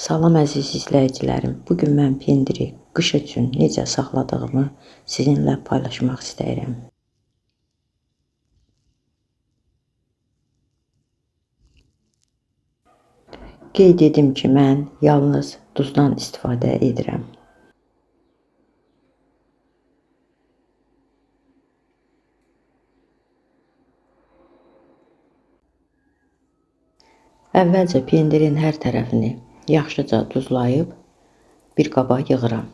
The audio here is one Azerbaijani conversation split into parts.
Salam əziz izləyicilərim. Bugün mən pendiri qış üçün necə saxladığımı sizinlə paylaşmaq istəyirəm. Qeyd edim ki, mən yalnız duzdan istifadə edirəm. Əvvəlcə pendirin hər tərəfini yaxşıca duzlayıb bir qaba yığıram.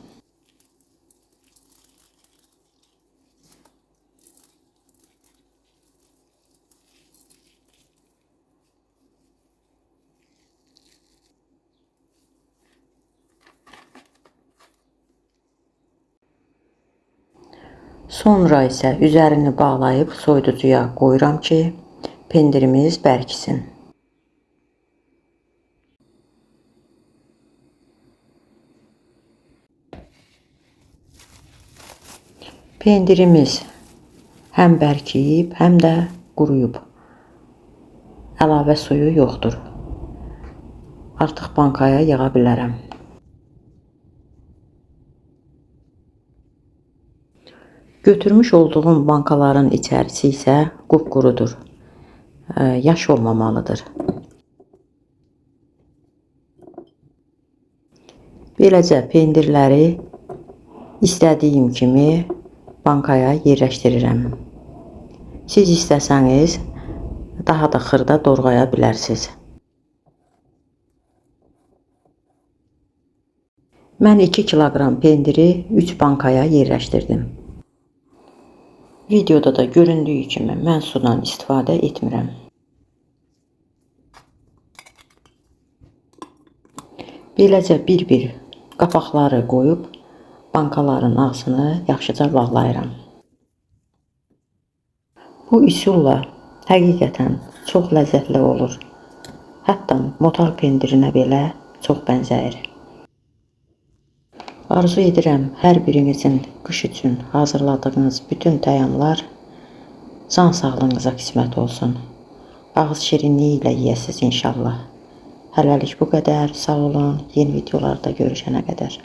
Sonra isə üzərini bağlayıb soyuducuya qoyuram ki, pendirimiz bərkisin. Pendirimiz həm bərkiyib, həm də quruyub. Əlavə suyu yoxdur. Artıq bankaya yığa bilərəm. Götürmüş olduğum bankaların içərisi isə qupqurudur. Yaş olmamalıdır. Beləcə pendirləri istədiyim kimi bankaya yerləşdirirəm. Siz istəsəniz daha da xırda doğraya bilərsiniz. Mən 2 kiloqram pendiri 3 bankaya yerləşdirdim. Videoda da göründüyü kimi mən sudan istifadə etmirəm. Beləcə bir-bir qapaqları qoyub bankaların ağzını yaxşıca bağlayıram. Bu üsulla həqiqətən çox ləzzətli olur. Hətta motal pendirinə belə çox bənzəyir. Arzu edirəm hər birinizin qış üçün hazırladığınız bütün təyamlar can sağlığınıza qismət olsun. Ağız şirinliyi ilə yeyəsiniz inşallah. Hələlik bu qədər. Sağ olun. Yeni videolarda görüşənə qədər.